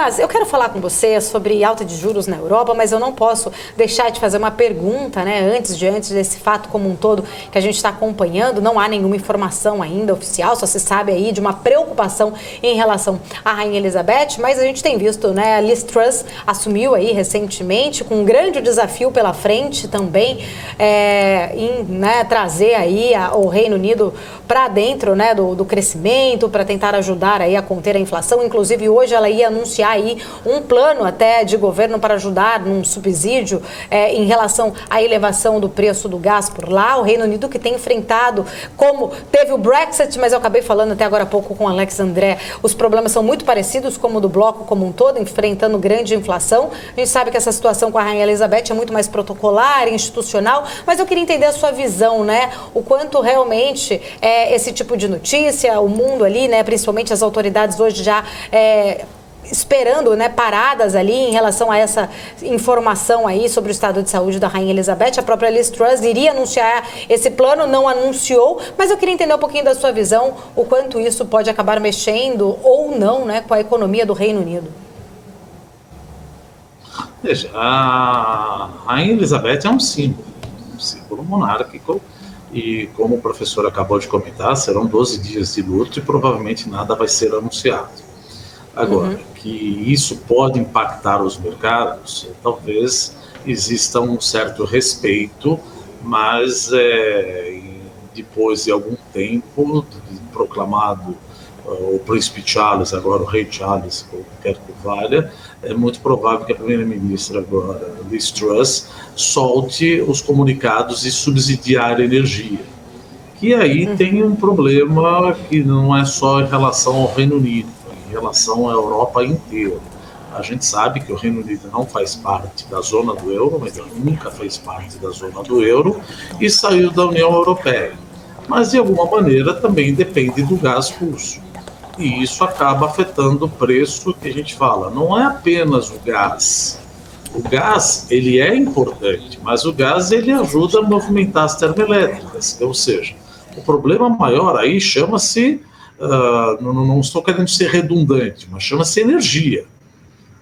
Tomás, eu quero falar com você sobre alta de juros na Europa, mas eu não posso deixar de fazer uma pergunta, né, antes desse fato como um todo que a gente está acompanhando. Não há nenhuma informação ainda oficial, só se sabe aí de uma preocupação em relação à Rainha Elizabeth, mas a gente tem visto, né, a Liz Truss assumiu aí recentemente com um grande desafio pela frente também, em, né, trazer aí o Reino Unido para dentro, né, do crescimento, para tentar ajudar aí a conter a inflação. Inclusive hoje ela ia anunciar aí um plano até de governo para ajudar num subsídio em relação à elevação do preço do gás por lá. O Reino Unido que tem enfrentado, como teve o Brexit, mas eu acabei falando até agora há pouco com o Alex André, os problemas são muito parecidos como o do bloco como um todo, enfrentando grande inflação. A gente sabe que essa situação com a Rainha Elizabeth é muito mais protocolar, institucional, mas eu queria entender a sua visão, né? O quanto realmente esse tipo de notícia, o mundo ali, né, principalmente as autoridades hoje já esperando, né, paradas ali em relação a essa informação aí sobre o estado de saúde da Rainha Elizabeth. A própria Liz Truss iria anunciar esse plano, não anunciou, mas eu queria entender um pouquinho da sua visão, o quanto isso pode acabar mexendo ou não, né, com a economia do Reino Unido. Veja, a Rainha Elizabeth é um símbolo monárquico, e como o professor acabou de comentar, serão 12 dias de luto e provavelmente nada vai ser anunciado. Agora, que isso pode impactar os mercados, talvez exista um certo respeito, mas depois de algum tempo, proclamado o príncipe Charles, agora o rei Charles, como quer que valha, é muito provável que a primeira-ministra agora, Liz Truss, solte os comunicados de subsidiar a energia. Que aí tem um problema que não é só em relação ao Reino Unido, em relação à Europa inteira. A gente sabe que o Reino Unido não faz parte da zona do euro, mas nunca fez parte da zona do euro e saiu da União Europeia. Mas, de alguma maneira, também depende do gás russo. E isso acaba afetando o preço que a gente fala. Não é apenas o gás. O gás, ele é importante, mas o gás, ele ajuda a movimentar as termoelétricas. Ou seja, o problema maior aí chama-se, não estou querendo ser redundante, mas chama-se energia.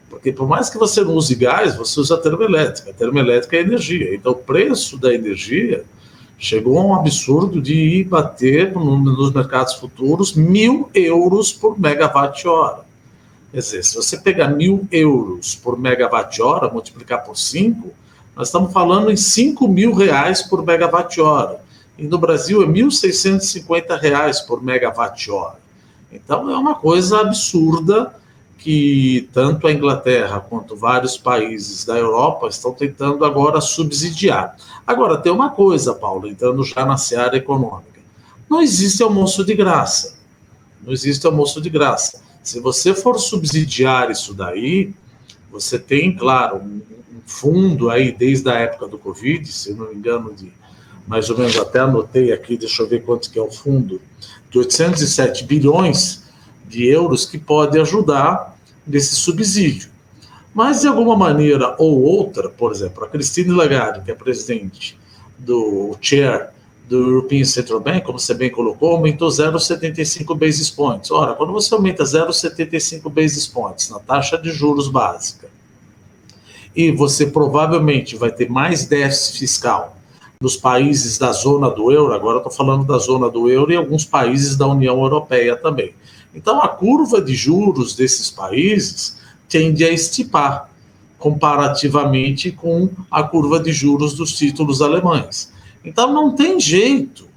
Porque por mais que você não use gás, você usa a termoelétrica. A termoelétrica é energia. Então, o preço da energia chegou a um absurdo de ir bater nos mercados futuros 1.000 euros por megawatt-hora. Quer dizer, se você pegar 1.000 euros por megawatt-hora, multiplicar por 5, nós estamos falando em 5.000 reais por megawatt-hora. E no Brasil é 1.650 reais por megawatt-hora. Então é uma coisa absurda que tanto a Inglaterra quanto vários países da Europa estão tentando agora subsidiar. Agora, tem uma coisa, Paulo, entrando já na seara econômica. Não existe almoço de graça. Não existe almoço de graça. Se você for subsidiar isso daí, você tem, claro, um fundo aí desde a época do Covid, se eu não me engano, de mais ou menos, até anotei aqui, deixa eu ver quanto que é o fundo, de 807 bilhões de euros que pode ajudar nesse subsídio. Mas, de alguma maneira ou outra, por exemplo, a Christine Lagarde, que é presidente do chair do European Central Bank, como você bem colocou, aumentou 0,75 basis points. Ora, quando você aumenta 0,75 basis points na taxa de juros básica, e você provavelmente vai ter mais déficit fiscal nos países da zona do euro, agora estou falando da zona do euro e alguns países da União Europeia também. Então, a curva de juros desses países tende a estipar comparativamente com a curva de juros dos títulos alemães. Então, não tem jeito.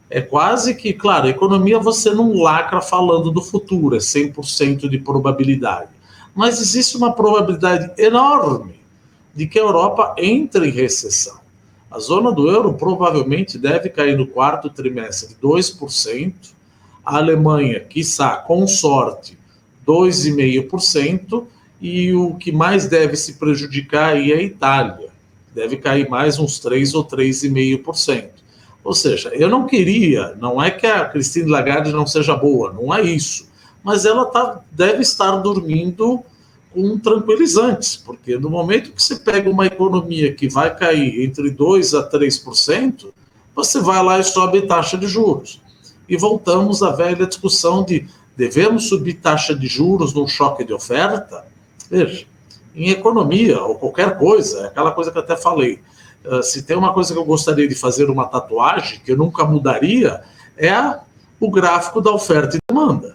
É quase que, claro, a economia você não lacra falando do futuro, é 100% de probabilidade. Mas existe uma probabilidade enorme de que a Europa entre em recessão. A zona do euro provavelmente deve cair no quarto trimestre 2%, a Alemanha, quiçá, com sorte, 2,5%, e o que mais deve se prejudicar aí é a Itália. Deve cair mais uns 3 ou 3,5%. Ou seja, eu não queria, não é que a Christine Lagarde não seja boa, não é isso, mas ela deve estar dormindo com tranquilizantes, porque no momento que você pega uma economia que vai cair entre 2% a 3%, você vai lá e sobe taxa de juros. E voltamos à velha discussão de devemos subir taxa de juros num choque de oferta? Veja, em economia ou qualquer coisa, é aquela coisa que eu até falei, se tem uma coisa que eu gostaria de fazer uma tatuagem, que eu nunca mudaria, é o gráfico da oferta e demanda.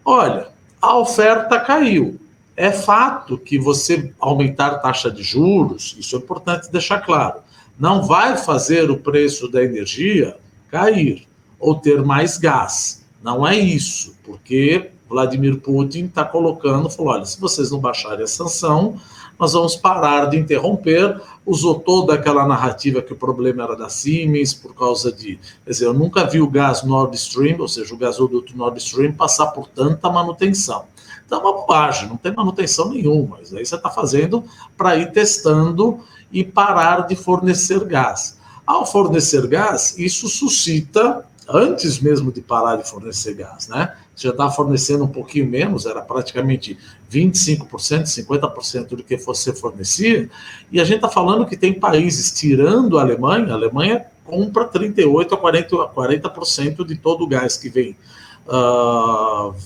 Olha, a oferta caiu. É fato que você aumentar a taxa de juros, isso é importante deixar claro, não vai fazer o preço da energia cair ou ter mais gás. Não é isso, porque Vladimir Putin está colocando, falou, olha, se vocês não baixarem a sanção, nós vamos parar de interromper. Usou toda aquela narrativa que o problema era da Siemens, por causa de... Quer dizer, eu nunca vi o gás Nord Stream, ou seja, o gasoduto Nord Stream, passar por tanta manutenção. Então é uma bobagem, não tem manutenção nenhuma. Isso aí você está fazendo para ir testando e parar de fornecer gás. Ao fornecer gás, isso suscita, antes mesmo de parar de fornecer gás, né? Você já estava fornecendo um pouquinho menos, era praticamente 25%, 50% do que você fornecia, e a gente está falando que tem países, tirando a Alemanha compra 38% a 40% de todo o gás que vem,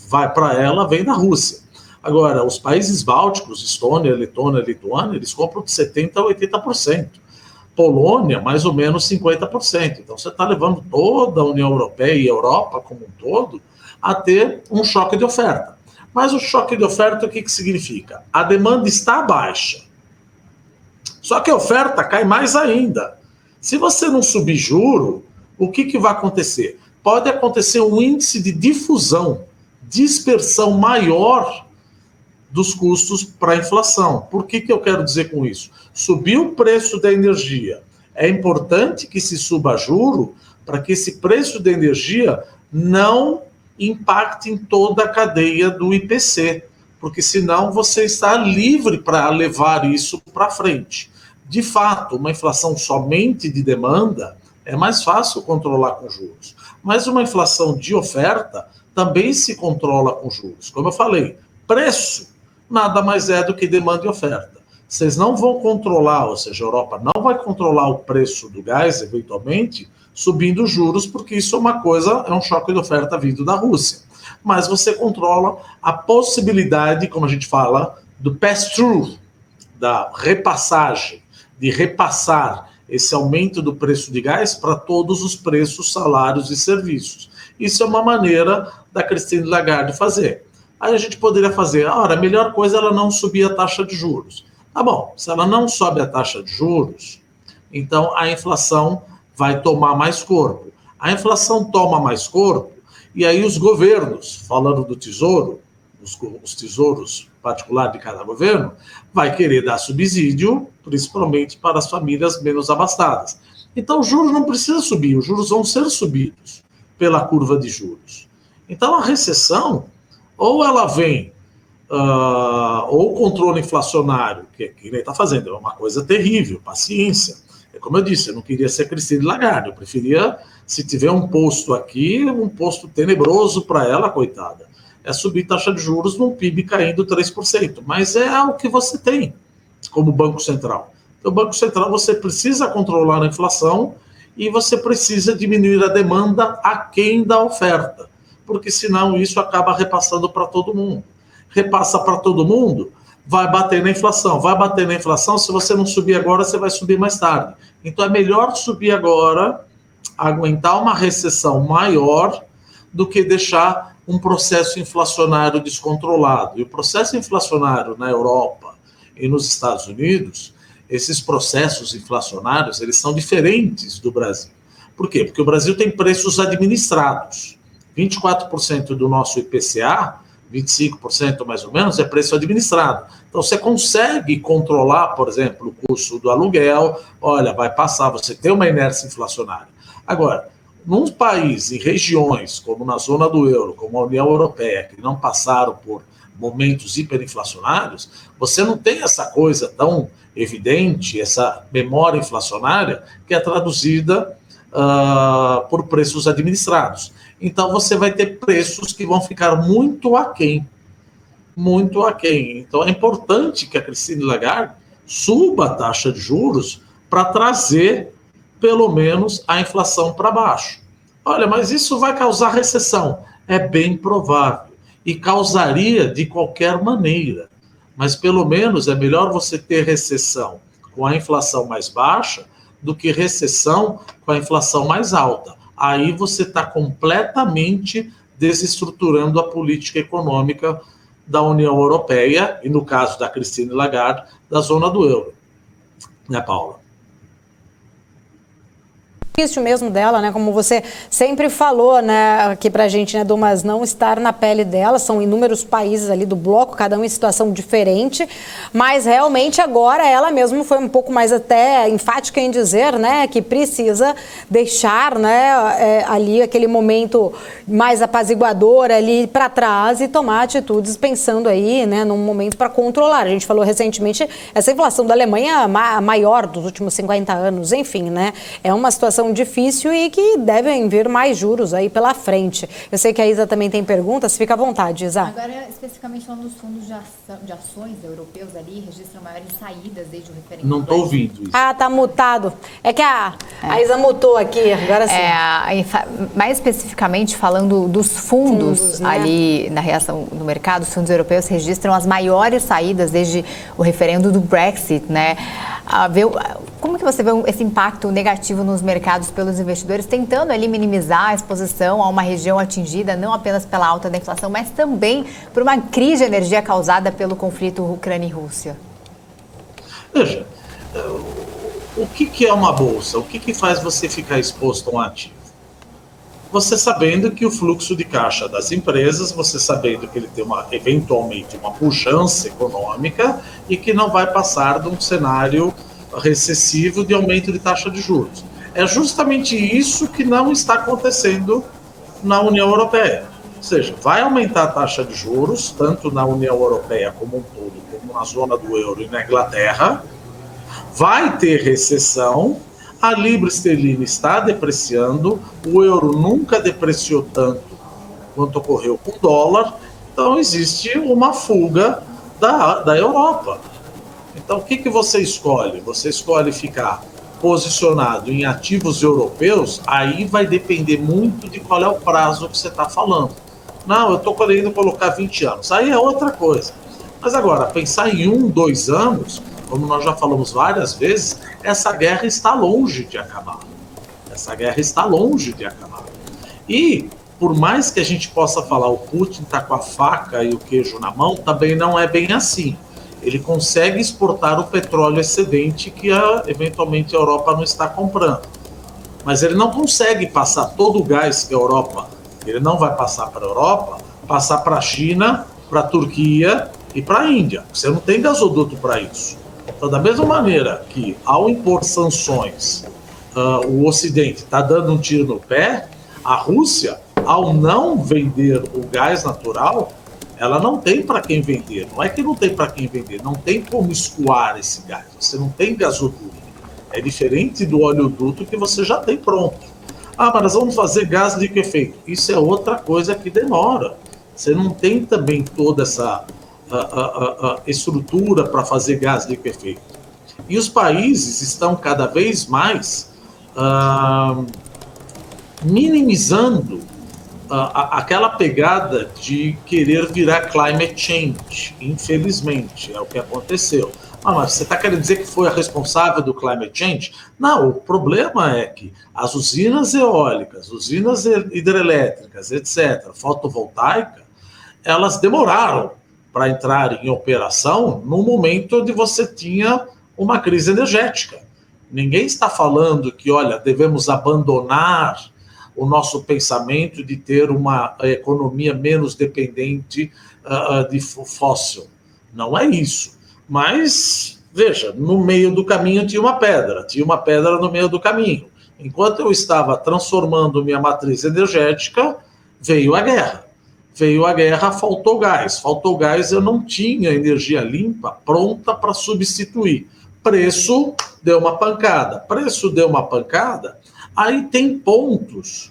vai para ela, vem da Rússia. Agora, os países bálticos, Estônia, Letônia, Lituânia, eles compram de 70% a 80%. Polônia, mais ou menos 50%. Então, você está levando toda a União Europeia e a Europa como um todo a ter um choque de oferta. Mas o choque de oferta, o que significa? A demanda está baixa. Só que a oferta cai mais ainda. Se você não subir juro, o que vai acontecer? Pode acontecer um índice de difusão, dispersão maior dos custos para a inflação. Por que eu quero dizer com isso? Subir o preço da energia. É importante que se suba juro para que esse preço da energia não impacte em toda a cadeia do IPC, porque senão você está livre para levar isso para frente. De fato, uma inflação somente de demanda é mais fácil controlar com juros, mas uma inflação de oferta também se controla com juros. Como eu falei, preço nada mais é do que demanda e oferta. Vocês não vão controlar, ou seja, a Europa não vai controlar o preço do gás, eventualmente, subindo os juros, porque isso é uma coisa, é um choque de oferta vindo da Rússia. Mas você controla a possibilidade, como a gente fala, do pass-through, da repassagem, de repassar esse aumento do preço de gás para todos os preços, salários e serviços. Isso é uma maneira da Christine Lagarde fazer. Aí a gente poderia fazer, ora, a melhor coisa é ela não subir a taxa de juros. Tá bom, se ela não sobe a taxa de juros, então a inflação vai tomar mais corpo. A inflação toma mais corpo, e aí os governos, falando do tesouro, os tesouros particulares de cada governo, vai querer dar subsídio, principalmente para as famílias menos abastadas. Então os juros não precisam subir, os juros vão ser subidos pela curva de juros. Então a recessão, ou ela vem, ou o controle inflacionário, que ele está fazendo, é uma coisa terrível, paciência. É como eu disse, eu não queria ser Christine Lagarde, eu preferia, se tiver um posto aqui, um posto tenebroso para ela, coitada, é subir taxa de juros num PIB caindo 3%, mas é o que você tem como Banco Central. Então, o Banco Central, você precisa controlar a inflação e você precisa diminuir a demanda aquém da oferta, porque senão isso acaba repassando para todo mundo. Repassa para todo mundo, vai bater na inflação. Vai bater na inflação, se você não subir agora, você vai subir mais tarde. Então é melhor subir agora, aguentar uma recessão maior, do que deixar um processo inflacionário descontrolado. E o processo inflacionário na Europa e nos Estados Unidos, esses processos inflacionários, eles são diferentes do Brasil. Por quê? Porque o Brasil tem preços administrados. 24% do nosso IPCA, 25% mais ou menos, é preço administrado. Então você consegue controlar, por exemplo, o custo do aluguel, olha, vai passar, você tem uma inércia inflacionária. Agora, num país e regiões, como na zona do euro, como a União Europeia, que não passaram por momentos hiperinflacionários, você não tem essa coisa tão evidente, essa memória inflacionária, que é traduzida por preços administrados. Então você vai ter preços que vão ficar muito aquém. Muito aquém. Então é importante que a Christine Lagarde suba a taxa de juros para trazer, pelo menos, a inflação para baixo. Olha, mas isso vai causar recessão. É bem provável. E causaria de qualquer maneira. Mas pelo menos é melhor você ter recessão com a inflação mais baixa do que recessão com a inflação mais alta. Aí você está completamente desestruturando a política econômica da União Europeia e, no caso da Christine Lagarde, da zona do euro. Né, Paula? Difícil mesmo dela, né? Como você sempre falou, né, aqui pra gente, né, Dumas, não estar na pele dela. São inúmeros países ali do bloco, cada um em situação diferente, mas realmente agora ela mesmo foi um pouco mais até enfática em dizer, né, que precisa deixar, né, ali aquele momento mais apaziguador ali para trás e tomar atitudes pensando aí, né, num momento para controlar. A gente falou recentemente essa inflação da Alemanha maior dos últimos 50 anos, enfim, né? É uma situação difícil e que devem vir mais juros aí pela frente. Eu sei que a Isa também tem perguntas, fica à vontade, Isa. Agora, especificamente falando dos fundos de ações europeus ali, registram maiores saídas desde o referendo. Não estou ouvindo isso. Ah, tá mutado. É que a Isa mutou aqui, agora sim. Mais especificamente falando dos fundos, né? Ali na reação do mercado, os fundos europeus registram as maiores saídas desde o referendo do Brexit, né? Como que você vê esse impacto negativo nos mercados pelos investidores, tentando ali minimizar a exposição a uma região atingida não apenas pela alta da inflação, mas também por uma crise de energia causada pelo conflito Ucrânia e Rússia? Veja, o que é uma bolsa? O que faz você ficar exposto a um ativo? Você sabendo que o fluxo de caixa das empresas, você sabendo que ele tem eventualmente uma pujança econômica e que não vai passar de um cenário recessivo de aumento de taxa de juros. É justamente isso que não está acontecendo na União Europeia. Ou seja, vai aumentar a taxa de juros, tanto na União Europeia como um todo, como na zona do euro e na Inglaterra. Vai ter recessão, a libra esterlina está depreciando, o euro nunca depreciou tanto quanto ocorreu com o dólar, então existe uma fuga da Europa. Então, o que você escolhe? Você escolhe ficar posicionado em ativos europeus, aí vai depender muito de qual é o prazo que você está falando. Não, eu estou querendo colocar 20 anos. Aí é outra coisa. Mas agora, pensar em 1, 2 anos, como nós já falamos várias vezes, essa guerra está longe de acabar. Essa guerra está longe de acabar. E, por mais que a gente possa falar o Putin está com a faca e o queijo na mão, também não é bem assim. Ele consegue exportar o petróleo excedente que eventualmente a Europa não está comprando. Mas ele não consegue passar todo o gás que a Europa, ele não vai passar para a Europa, passar para a China, para a Turquia e para a Índia. Você não tem gasoduto para isso. Então, da mesma maneira que ao impor sanções, o Ocidente está dando um tiro no pé, a Rússia, ao não vender o gás natural, ela não tem para quem vender. Não é que não tem para quem vender, não tem como escoar esse gás. Você não tem gasoduto. É diferente do oleoduto que você já tem pronto. Ah, mas nós vamos fazer gás de liquefeito. Isso é outra coisa que demora. Você não tem também toda essa estrutura para fazer gás de liquefeito. E os países estão cada vez mais minimizando aquela pegada de querer virar climate change, infelizmente, é o que aconteceu. Mas você está querendo dizer que foi a responsável do climate change? Não, o problema é que as usinas eólicas, usinas hidrelétricas, etc., fotovoltaica, elas demoraram para entrar em operação no momento onde você tinha uma crise energética. Ninguém está falando que, olha, devemos abandonar o nosso pensamento de ter uma economia menos dependente de fóssil. Não é isso. Mas, veja, no meio do caminho tinha uma pedra no meio do caminho. Enquanto eu estava transformando minha matriz energética, veio a guerra, faltou gás, eu não tinha energia limpa pronta para substituir. Preço deu uma pancada, aí tem pontos,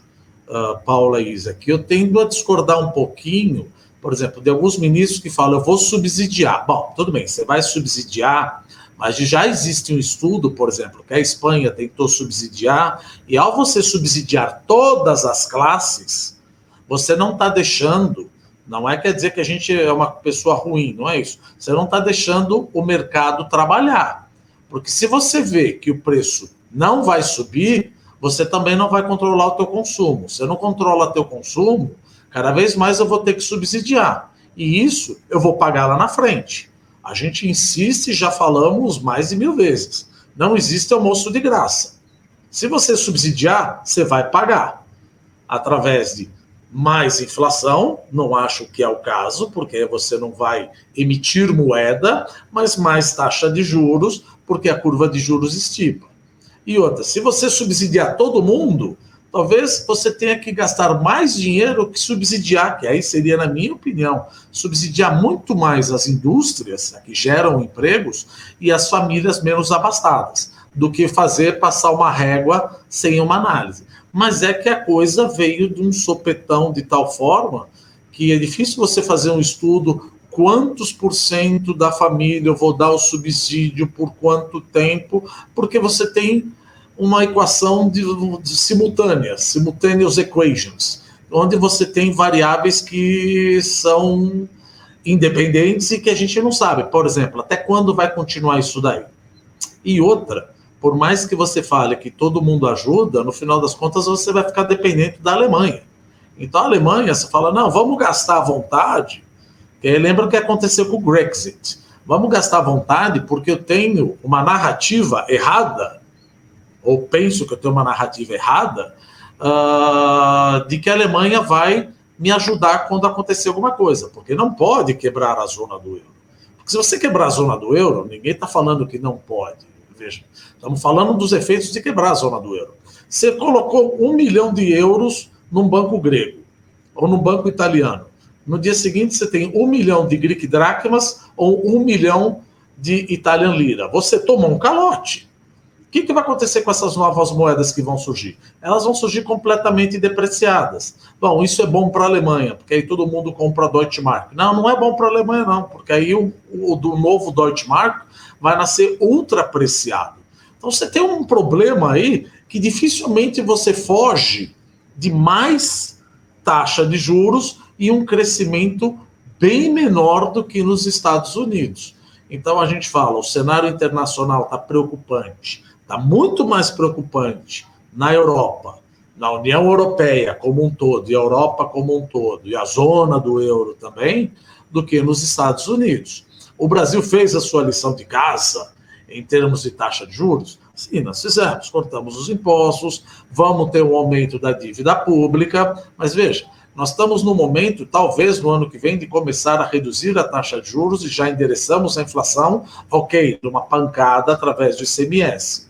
Paula e Isa, que eu tendo a discordar um pouquinho, por exemplo, de alguns ministros que falam, eu vou subsidiar. Bom, tudo bem, você vai subsidiar, mas já existe um estudo, por exemplo, que a Espanha tentou subsidiar, e ao você subsidiar todas as classes, você não está deixando Não quer dizer que a gente é uma pessoa ruim, não é isso. Você não está deixando o mercado trabalhar. Porque se você vê que o preço não vai subir, você também não vai controlar o teu consumo. Você não controla teu consumo, cada vez mais eu vou ter que subsidiar. E isso eu vou pagar lá na frente. A gente insiste, já falamos mais de 1000 vezes. Não existe almoço de graça. Se você subsidiar, você vai pagar. Através de mais inflação, não acho que é o caso, porque você não vai emitir moeda, mas mais taxa de juros, porque a curva de juros estipa. E outra, se você subsidiar todo mundo, talvez você tenha que gastar mais dinheiro que subsidiar, que aí seria, na minha opinião, subsidiar muito mais as indústrias que geram empregos e as famílias menos abastadas, do que fazer passar uma régua sem uma análise. Mas é que a coisa veio de um sopetão de tal forma que é difícil você fazer um estudo quantos por cento da família eu vou dar o subsídio por quanto tempo, porque você tem uma equação de simultaneous equations, onde você tem variáveis que são independentes e que a gente não sabe. Por exemplo, até quando vai continuar isso daí? E outra, por mais que você fale que todo mundo ajuda, no final das contas você vai ficar dependente da Alemanha. Então a Alemanha, você fala, não, vamos gastar à vontade, que aí lembra o que aconteceu com o Brexit. Vamos gastar à vontade porque eu tenho uma narrativa errada, ou penso que eu tenho uma narrativa errada, de que a Alemanha vai me ajudar quando acontecer alguma coisa, porque não pode quebrar a zona do euro. Porque se você quebrar a zona do euro, ninguém está falando que não pode. Veja, estamos falando dos efeitos de quebrar a zona do euro. Você colocou 1 milhão de euros num banco grego, ou num banco italiano. No dia seguinte, você tem 1 milhão de Greek drachmas ou 1 milhão de Italian lira. Você tomou um calote. O que vai acontecer com essas novas moedas que vão surgir? Elas vão surgir completamente depreciadas. Bom, isso é bom para a Alemanha, porque aí todo mundo compra Deutsche Mark. Não, não é bom para a Alemanha, não, porque aí o do novo Deutsche Mark vai nascer ultra apreciado. Então você tem um problema aí que dificilmente você foge de mais taxa de juros e um crescimento bem menor do que nos Estados Unidos. Então a gente fala, o cenário internacional está preocupante, está muito mais preocupante na Europa, na União Europeia como um todo, e a Europa como um todo, e a zona do euro também, do que nos Estados Unidos. O Brasil fez a sua lição de casa em termos de taxa de juros? Sim, nós fizemos, cortamos os impostos, vamos ter um aumento da dívida pública, mas veja, nós estamos no momento, talvez no ano que vem, de começar a reduzir a taxa de juros e já endereçamos a inflação, ok, de uma pancada através do ICMS.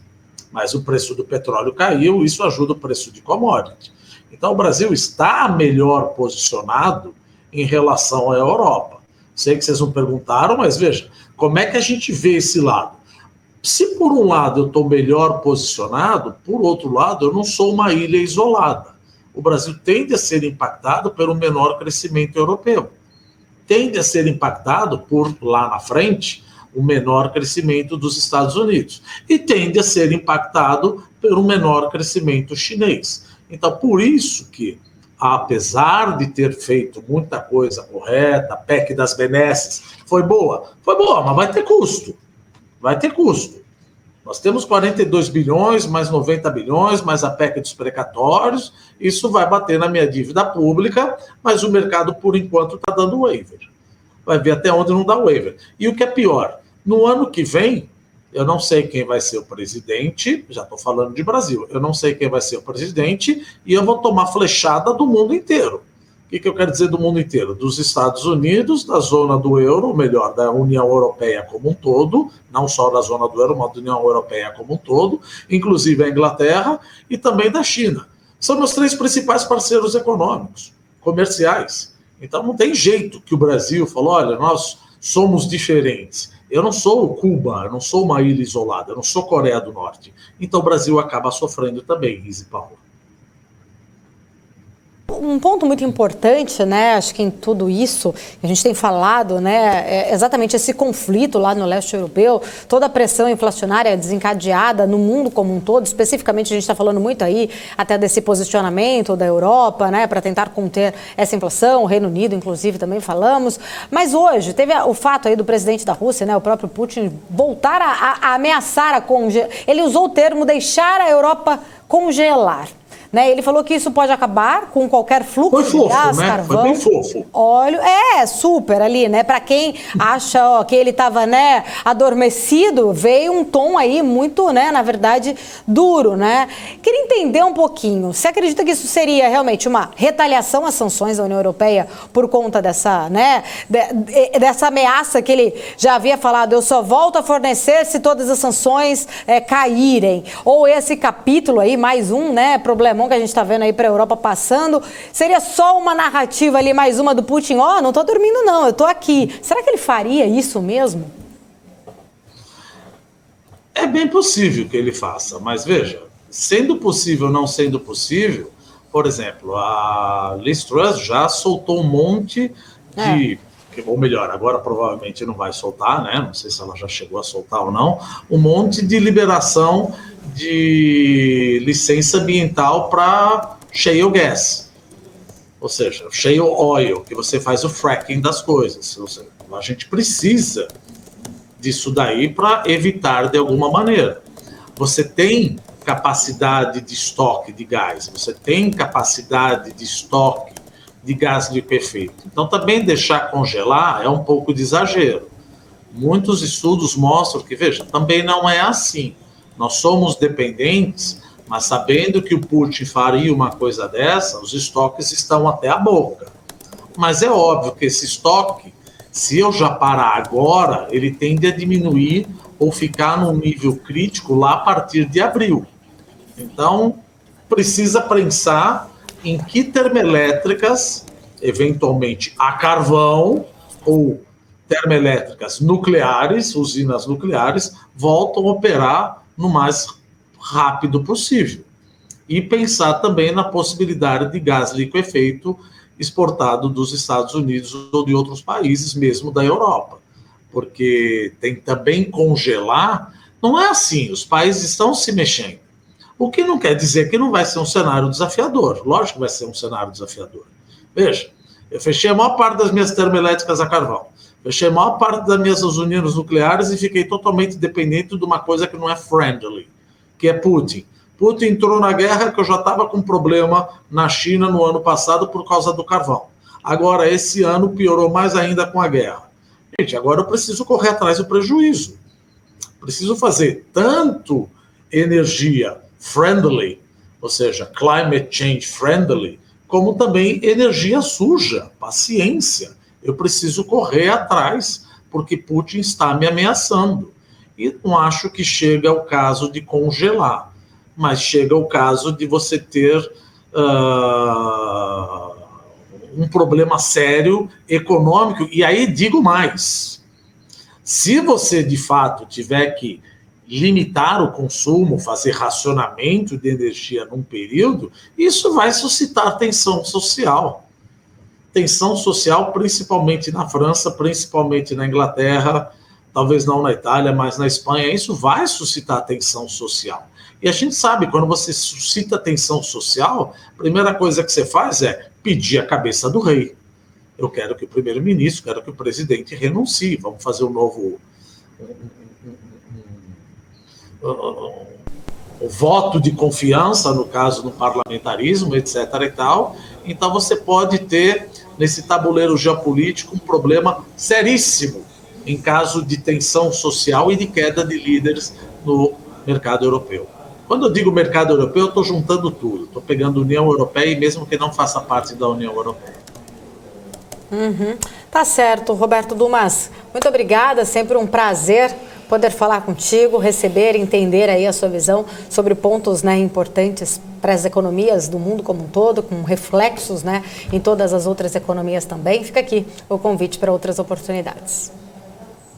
Mas o preço do petróleo caiu, isso ajuda o preço de commodity. Então o Brasil está melhor posicionado em relação à Europa. Sei que vocês não perguntaram, mas veja, como é que a gente vê esse lado? Se por um lado eu estou melhor posicionado, por outro lado eu não sou uma ilha isolada. O Brasil tende a ser impactado pelo menor crescimento europeu. Tende a ser impactado por, lá na frente, o menor crescimento dos Estados Unidos. E tende a ser impactado pelo menor crescimento chinês. Então, por isso que, apesar de ter feito muita coisa correta, a PEC das benesses foi boa, mas vai ter custo. Vai ter custo. Nós temos 42 bilhões, mais 90 bilhões, mais a PEC dos precatórios, isso vai bater na minha dívida pública, mas o mercado, por enquanto, está dando waiver. Vai ver até onde não dá waiver. E o que é pior, no ano que vem, eu não sei quem vai ser o presidente, já estou falando de Brasil, eu não sei quem vai ser o presidente e eu vou tomar flechada do mundo inteiro. O que eu quero dizer do mundo inteiro? Dos Estados Unidos, da zona do euro, ou melhor, da União Europeia como um todo, não só da zona do euro, mas da União Europeia como um todo, inclusive a Inglaterra e também da China. São meus 3 principais parceiros econômicos, comerciais. Então não tem jeito que o Brasil falou, olha, nós somos diferentes. Eu não sou Cuba, eu não sou uma ilha isolada, eu não sou Coreia do Norte. Então o Brasil acaba sofrendo também, Rize Paula. Um ponto muito importante, né, acho que em tudo isso que a gente tem falado, né, é exatamente esse conflito lá no leste europeu, toda a pressão inflacionária desencadeada no mundo como um todo, especificamente a gente está falando muito aí até desse posicionamento da Europa, né, para tentar conter essa inflação, o Reino Unido, inclusive, também falamos, mas hoje teve o fato aí do presidente da Rússia, né, o próprio Putin, voltar a ameaçar a congelar, ele usou o termo deixar a Europa congelar. Né? Ele falou que isso pode acabar com qualquer fluxo de gás, né? carvão, foi bem fofo. óleo. Super ali, né? Para quem acha que ele estava, né, adormecido, veio um tom aí muito, né, na verdade, duro, né? Queria entender um pouquinho. Você acredita que isso seria realmente uma retaliação às sanções da União Europeia por conta dessa, né, dessa ameaça que ele já havia falado? Eu só volto a fornecer se todas as sanções caírem. Ou esse capítulo aí, mais um, né, problemão que a gente está vendo aí para a Europa passando, seria só uma narrativa ali, mais uma do Putin, não estou dormindo não, eu estou aqui. Será que ele faria isso mesmo? É bem possível que ele faça, mas veja, sendo possível ou não sendo possível, por exemplo, a Liz Truss já soltou um monte de... Ou melhor, agora provavelmente não vai soltar, né? Não sei se ela já chegou a soltar ou não, um monte de liberação de licença ambiental para shale gas, ou seja, shale oil, que você faz o fracking das coisas. Ou seja, a gente precisa disso daí para evitar de alguma maneira. Você tem capacidade de estoque de gás, você tem capacidade de estoque de gás liquefeito. Então, também deixar congelar é um pouco de exagero. Muitos estudos mostram que, veja, também não é assim. Nós somos dependentes, mas sabendo que o Putin faria uma coisa dessa, os estoques estão até a boca. Mas é óbvio que esse estoque, se eu já parar agora, ele tende a diminuir ou ficar num nível crítico lá a partir de abril. Então, precisa pensar em que termoelétricas, eventualmente a carvão ou termoelétricas nucleares, usinas nucleares, voltam a operar no mais rápido possível. E pensar também na possibilidade de gás liquefeito exportado dos Estados Unidos ou de outros países, mesmo da Europa. Porque tem também congelar, não é assim, os países estão se mexendo. O que não quer dizer que não vai ser um cenário desafiador. Lógico que vai ser um cenário desafiador. Veja, eu fechei a maior parte das minhas termoelétricas a carvão. Fechei a maior parte das minhas usinas nucleares e fiquei totalmente dependente de uma coisa que não é friendly, que é Putin. Putin entrou na guerra que eu já estava com problema na China no ano passado por causa do carvão. Agora, esse ano, piorou mais ainda com a guerra. Gente, agora eu preciso correr atrás do prejuízo. Preciso fazer tanto energia friendly, ou seja, climate change friendly, como também energia suja, paciência. Eu preciso correr atrás, porque Putin está me ameaçando. E não acho que chega ao caso de congelar, mas chega ao caso de você ter um problema sério econômico. E aí digo mais, se você de fato tiver que limitar o consumo, fazer racionamento de energia num período, isso vai suscitar tensão social. Tensão social principalmente na França, principalmente na Inglaterra, talvez não na Itália, mas na Espanha. Isso vai suscitar tensão social. E a gente sabe, quando você suscita tensão social, a primeira coisa que você faz é pedir a cabeça do rei. Eu quero que o primeiro-ministro, quero que o presidente renuncie, vamos fazer um novo... o voto de confiança, no caso no parlamentarismo, etc. e tal. Então você pode ter, nesse tabuleiro geopolítico, um problema seríssimo em caso de tensão social e de queda de líderes no mercado europeu. Quando eu digo mercado europeu, eu estou juntando tudo. Estou pegando a União Europeia e mesmo que não faça parte da União Europeia. Tá certo, Roberto Dumas. Muito obrigada, sempre um prazer poder falar contigo, receber, entender aí a sua visão sobre pontos, né, importantes para as economias do mundo como um todo, com reflexos, né, em todas as outras economias também. Fica aqui o convite para outras oportunidades.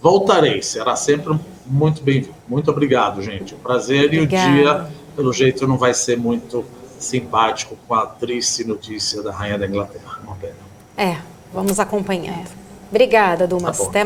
Voltarei, será sempre muito bem-vindo. Muito obrigado, gente. Um prazer. Obrigada. E o dia, pelo jeito, não vai ser muito simpático com a triste notícia da Rainha da Inglaterra. Uma pena. Vamos acompanhando. Obrigada, Dumas. Tá bom. Até